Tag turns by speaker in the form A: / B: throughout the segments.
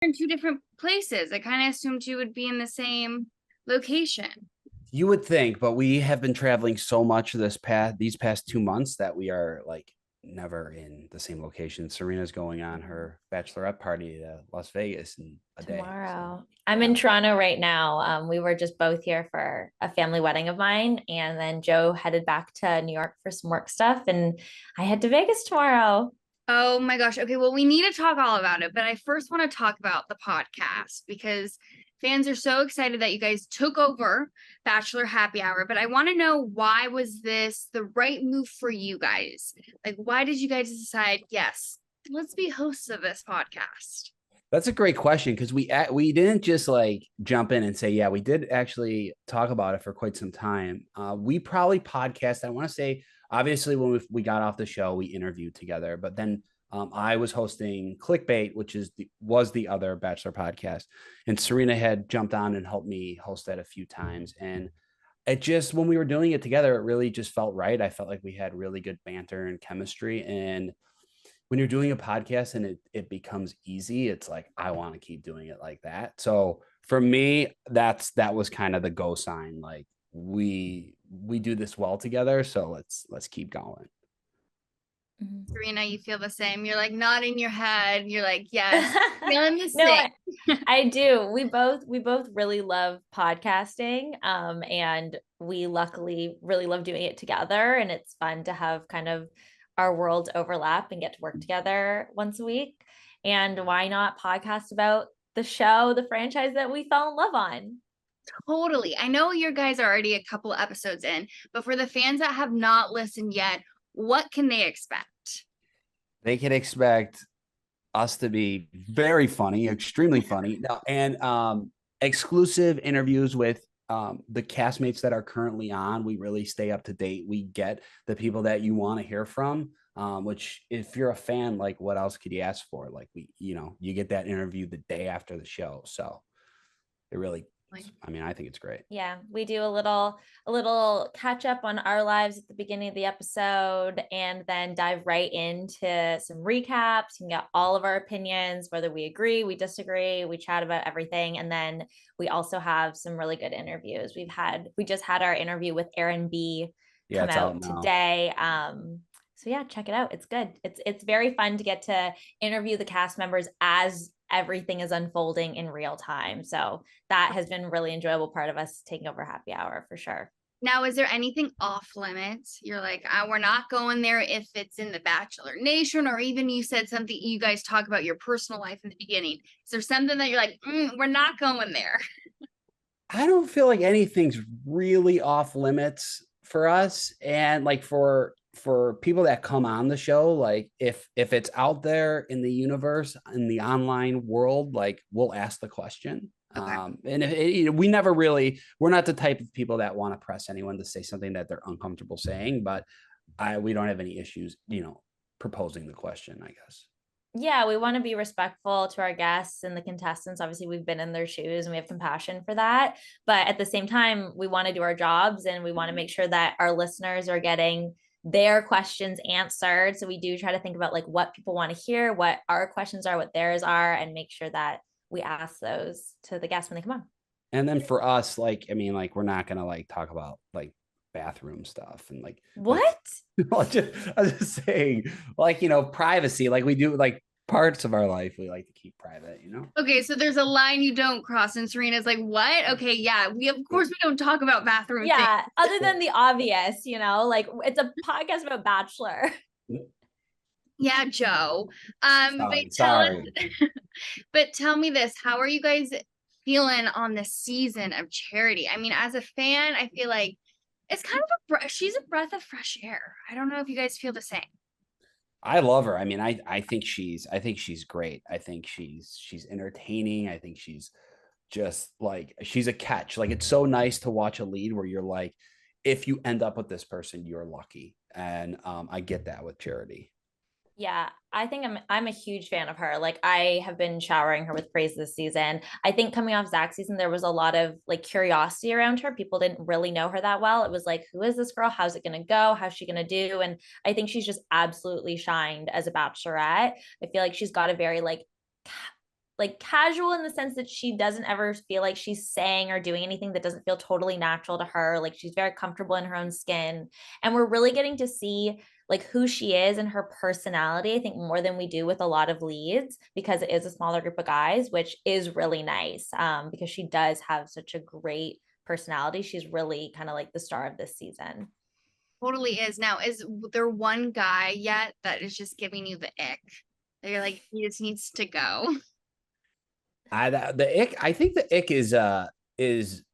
A: in two different places. I kind of assumed you would be in the same location.
B: You would think, but we have been traveling so much these past 2 months that we are like never in the same location. Serena's going on her bachelorette party to Las Vegas in a day. So
C: Tomorrow. I'm in
B: yeah.
C: Toronto right now. We were just both here for a family wedding of mine, and then Joe headed back to New York for some work stuff, and I head to Vegas tomorrow.
A: Oh my gosh. Okay, well, we need to talk all about it, but I first want to talk about the podcast because fans are so excited that you guys took over Bachelor Happy Hour, but I want to know, why was this the right move for you guys? Like, why did you guys decide, yes, let's be hosts of this podcast?
B: That's a great question because we didn't just like jump in and say, yeah, we did actually talk about it for quite some time. We probably podcast. I want to say, obviously, when we got off the show, we interviewed together, but then I was hosting Clickbait, which was the other Bachelor podcast, and Serena had jumped on and helped me host that a few times. And it just, when we were doing it together, it really just felt right. I felt like we had really good banter and chemistry, and when you're doing a podcast and it becomes easy, it's like, I want to keep doing it like that. So for me, that was kind of the go sign. Like we do this well together. So let's keep going.
A: Serena, you feel the same? You're like nodding your head. You're like, yes, feeling the
C: No,
A: same.
C: I do. We both really love podcasting. And we luckily really love doing it together. And it's fun to have kind of our worlds overlap and get to work together once a week. And why not podcast about the show, the franchise that we fell in love on?
A: Totally. I know your guys are already a couple episodes in, but for the fans that have not listened yet, what can they expect?
B: They can expect us to be very funny, extremely funny, and exclusive interviews with the castmates that are currently on. We really stay up to date. We get the people that you want to hear from, which if you're a fan, like what else could you ask for? Like you get that interview the day after the show. So it really, I mean, I think it's great.
C: Yeah, we do a little catch up on our lives at the beginning of the episode and then dive right into some recaps. You can get all of our opinions, whether we agree, we disagree, we chat about everything. And then we also have some really good interviews. We just had our interview with Aaron B come out today. So yeah, check it out. It's good. It's very fun to get to interview the cast members as everything is unfolding in real time. So that has been a really enjoyable part of us taking over Happy Hour for sure.
A: Now, is there anything off limits? You're like, we're not going there if it's in the Bachelor Nation, or even you said something, you guys talk about your personal life in the beginning. Is there something that you're like, we're not going there?
B: I don't feel like anything's really off limits for us. And like for people that come on the show, like if it's out there in the universe, in the online world, like we'll ask the question.
A: Okay.
B: And we're not the type of people that want to press anyone to say something that they're uncomfortable saying, but we don't have any issues, proposing the question, I guess.
C: Yeah, we want to be respectful to our guests and the contestants. Obviously, we've been in their shoes and we have compassion for that. But at the same time, we want to do our jobs and we want to make sure that our listeners are getting their questions answered. So we do try to think about like what people want to hear, what our questions are, what theirs are, and make sure that we ask those to the guests when they come on.
B: And then for us, like, I mean, like, we're not going to like talk about like bathroom stuff and like
C: what?
B: I was just saying, like, privacy, like we do like parts of our life we like to keep private,
A: Okay, so there's a line you don't cross, and Serena's like, what? Okay, yeah, we don't talk about bathroom things.
C: Other than the obvious, like it's a podcast about Bachelor.
A: Yeah, Joe.
B: Sorry.
A: But tell me this, how are you guys feeling on this season of Charity? I mean, as a fan, I feel like it's kind of she's a breath of fresh air. I don't know if you guys feel the same.
B: I love her. I mean, I think she's great. I think she's entertaining. I think she's just like, she's a catch. Like, it's so nice to watch a lead where you're like, if you end up with this person, you're lucky. And I get that with Charity.
C: Yeah, I think I'm a huge fan of her. Like, I have been showering her with praise this season. I think coming off Zach's season, there was a lot of like curiosity around her. People didn't really know her that well. It was like, who is this girl? How's it going to go? How's she going to do? And I think she's just absolutely shined as a Bachelorette. I feel like she's got a very like like casual in the sense that she doesn't ever feel like she's saying or doing anything that doesn't feel totally natural to her. Like she's very comfortable in her own skin. And we're really getting to see like who she is and her personality, I think more than we do with a lot of leads, because it is a smaller group of guys, which is really nice, because she does have such a great personality. She's really kind of like the star of this season.
A: Totally is. Now, is there one guy yet that is just giving you the ick? That you're like, he just needs to go.
B: The ick, I think the ick is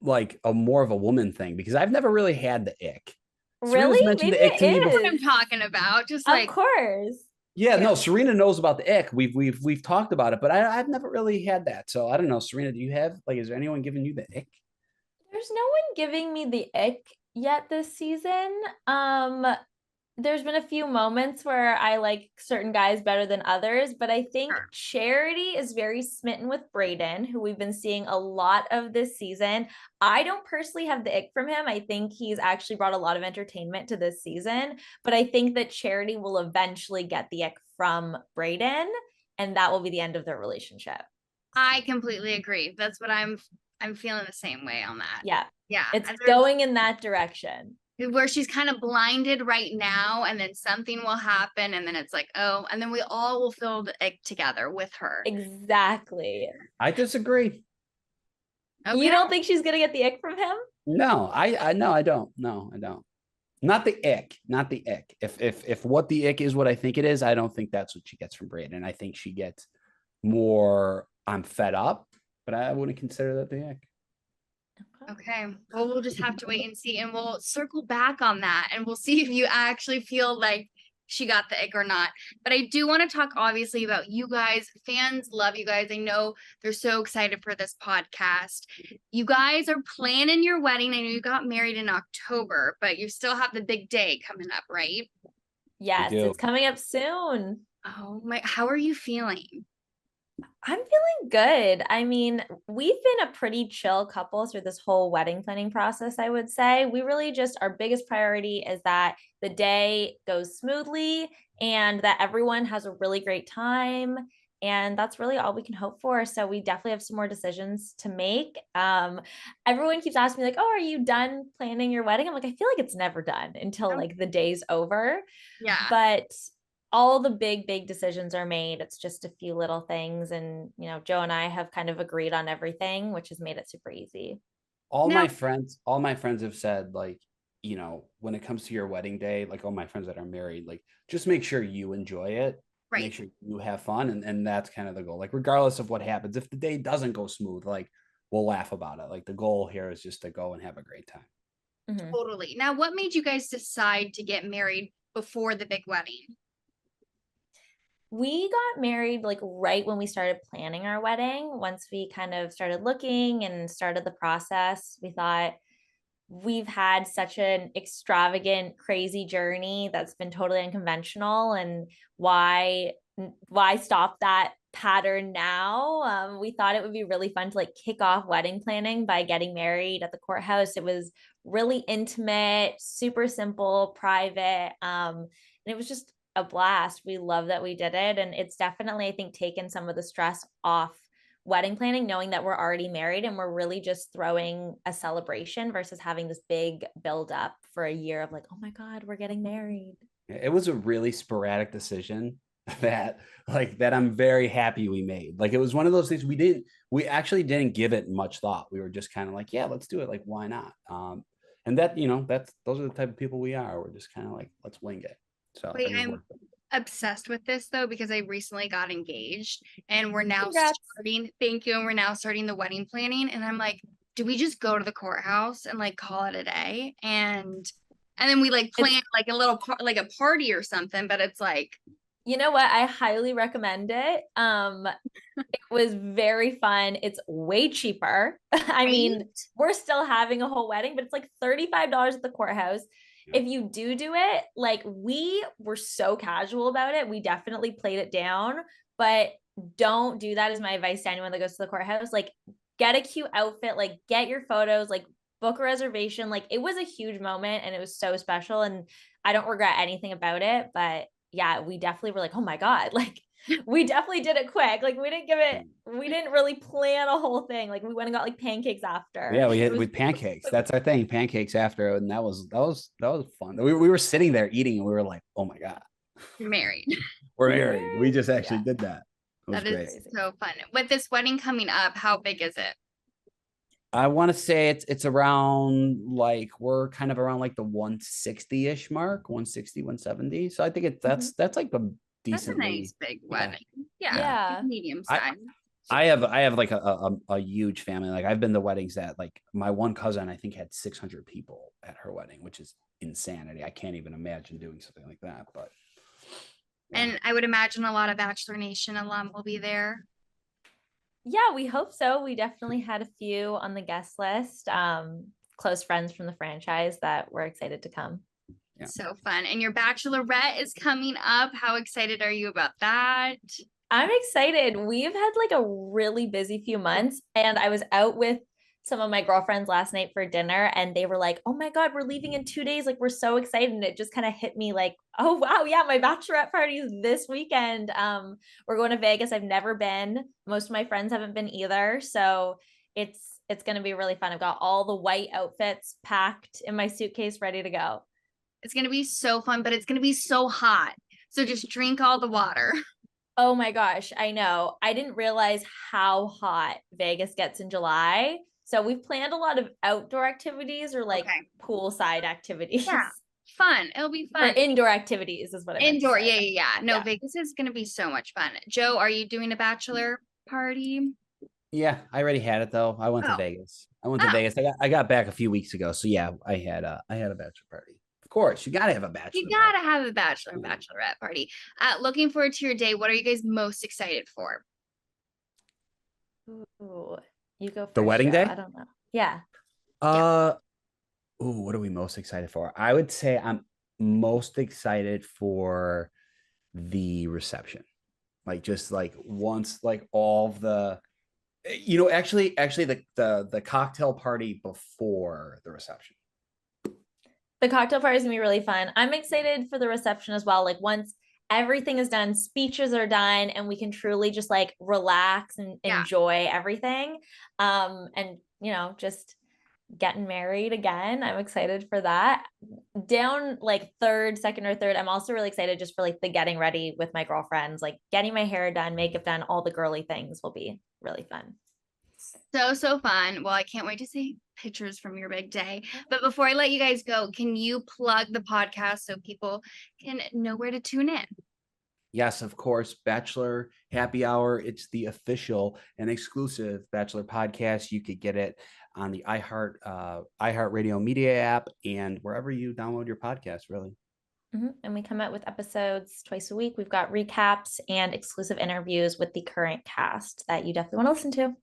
B: like a more of a woman thing, because I've never really had the ick. Serena's
C: Really?
B: mentioned
C: Maybe
B: the ick to me
C: it
B: before.
A: That's what I'm talking about. Just
C: Of
A: like,
C: course.
B: Yeah, no, Serena knows about the ick. We've talked about it, but I've never really had that. So I don't know. Serena, do you have, like, is there anyone giving you the ick?
C: There's no one giving me the ick yet this season. There's been a few moments where I like certain guys better than others, but I think
A: sure.
C: Charity is very smitten with Brayden, who we've been seeing a lot of this season. I don't personally have the ick from him. I think he's actually brought a lot of entertainment to this season, but I think that Charity will eventually get the ick from Brayden, and that will be the end of their relationship.
A: I completely agree. That's what I'm feeling the same way on that.
C: Yeah.
A: Yeah.
C: It's going in that direction.
A: Where she's kind of blinded right now, and then something will happen, and then it's like, oh, and then we all will feel the ick together with her.
C: Exactly.
B: I disagree.
A: Okay.
C: You don't think she's gonna get the ick from him?
B: No, I no, I don't. No, I don't. Not the ick, not the ick. If what the ick is what I think it is, I don't think that's what she gets from Brayden. I think she gets more, I'm fed up, but I wouldn't consider that the ick.
A: Okay. Well, we'll just have to wait and see, and we'll circle back on that, and we'll see if you actually feel like she got the ick or not. But I do want to talk obviously about you guys. Fans love you guys. I know they're so excited for this podcast. You guys are planning your wedding. I know you got married in October, but you still have the big day coming up, right?
C: Yes, it's coming up soon.
A: Oh my, how are you feeling?
C: I'm feeling good. I mean, we've been a pretty chill couple through this whole wedding planning process, I would say. We really just, our biggest priority is that the day goes smoothly and that everyone has a really great time. And that's really all we can hope for. So we definitely have some more decisions to make. Everyone keeps asking me like, oh, are you done planning your wedding? I'm like, I feel like it's never done until like the day's over.
A: Yeah.
C: But all the big decisions are made. It's just a few little things. And, you know, Joe and I have kind of agreed on everything, which has made it super easy.
B: All my friends have said, like, you know, when it comes to your wedding day, like all my friends that are married, like, just make sure you enjoy it.
A: Right.
B: Make sure you have fun. And that's kind of the goal. Like, regardless of what happens, if the day doesn't go smooth, like, we'll laugh about it. Like, the goal here is just to go and have a great time.
C: Mm-hmm.
A: Totally. Now, what made you guys decide to get married before the big wedding?
C: We got married like right when we started planning our wedding. Once we kind of started looking and started the process, we thought we've had such an extravagant, crazy journey that's been totally unconventional. And why stop that pattern now? We thought it would be really fun to like kick off wedding planning by getting married at the courthouse. It was really intimate, super simple, private. And it was just a blast. We love that we did it. And it's definitely, I think, taken some of the stress off wedding planning, knowing that we're already married and we're really just throwing a celebration versus having this big build up for a year of like, oh my God, we're getting married.
B: It was a really sporadic decision that I'm very happy we made. Like, it was one of those things we actually didn't give it much thought. We were just kind of like, yeah, let's do it. Like, why not? And that, you know, those are the type of people we are. We're just kind of like, let's wing it. So
A: wait, I'm obsessed with this though, because I recently got engaged and we're now starting, thank you, and we're now starting the wedding planning. And I'm like, do we just go to the courthouse and like call it a day? And then we like plan like a little like a party or something, but it's like,
C: you know what? I highly recommend it. It was very fun. It's way cheaper. I mean, we're still having a whole wedding, but it's like $35 at the courthouse. If you do it, like, we were so casual about it. We definitely played it down, but don't do that is my advice to anyone that goes to the courthouse. Like, get a cute outfit, like get your photos, like book a reservation. Like, it was a huge moment and it was so special and I don't regret anything about it. But yeah, we definitely were like, oh my God, like We definitely did it quick. Like we didn't really plan a whole thing. Like we went and got like pancakes after.
B: Yeah, we had with pancakes. That's our thing, pancakes after, and that was fun. We were sitting there eating, and we were like, "Oh my god,
A: Married.
B: we're married." We just actually did that. It was
A: That
B: great.
A: is so fun. With this wedding coming up, how big is it?
B: I want to say it's around like we're kind of around like the 160-ish mark, 160, 170. So I think that's like a
A: That's a
B: decently
A: nice big wedding.
C: Yeah.
A: Yeah. Medium size.
B: I have like a huge family. Like I've been to weddings that like my one cousin I think had 600 people at her wedding, which is insanity. I can't even imagine doing something like that. But
A: And I would imagine a lot of Bachelor Nation alum will be there.
C: Yeah, we hope so. We definitely had a few on the guest list. Close friends from the franchise that were excited to come.
B: Yeah.
A: So fun. And your Bachelorette is coming up. How excited are you about that?
C: I'm excited. We've had like a really busy few months, and I was out with some of my girlfriends last night for dinner, and they were like, "Oh my God, we're leaving in 2 days. Like, we're so excited." And it just kind of hit me like, "Oh wow, yeah, my bachelorette party is this weekend. We're going to Vegas. I've never been. Most of my friends haven't been either. So it's gonna be really fun. I've got all the white outfits packed in my suitcase, ready to go.
A: It's going to be so fun, but it's going to be so hot. So just drink all the water.
C: Oh my gosh, I know. I didn't realize how hot Vegas gets in July. So we've planned a lot of outdoor activities or like poolside activities.
A: Yeah. Fun. It'll be
C: Or
A: fun.
C: indoor activities is what I meant
A: Indoor.
C: to say.
A: Yeah. No,
C: Yeah.
A: Vegas is going to be so much fun. Joe, are you doing a bachelor party?
B: yeah, I already had it though. I went to
A: Oh.
B: Vegas. I got back a few weeks ago. So yeah, I had a bachelor party. Of course, you gotta have a bachelor.
A: You gotta have a bachelor and bachelorette party. Looking forward to your day. What are you guys most excited for?
C: Ooh, you go first.
B: The wedding day?
C: I don't know. Yeah.
B: What are we most excited for? I would say I'm most excited for the reception. Like just like once like all of the actually the cocktail party before the reception.
C: The cocktail party is gonna be really fun. I'm excited for the reception as well. Like once everything is done, speeches are done, and we can truly just like relax and enjoy everything. And just getting married again. I'm excited for that. Down like second or third, I'm also really excited just for like the getting ready with my girlfriends, like getting my hair done, makeup done, all the girly things will be really fun.
A: So fun. Well, I can't wait to see pictures from your big day. But before I let you guys go, can you plug the podcast so people can know where to tune in?
B: Yes, of course. Bachelor Happy Hour. It's the official and exclusive Bachelor podcast. You could get it on the iHeartRadio media app and wherever you download your podcast, really.
C: And we come out with episodes twice a week. We've got recaps and exclusive interviews with the current cast that you definitely want to listen to.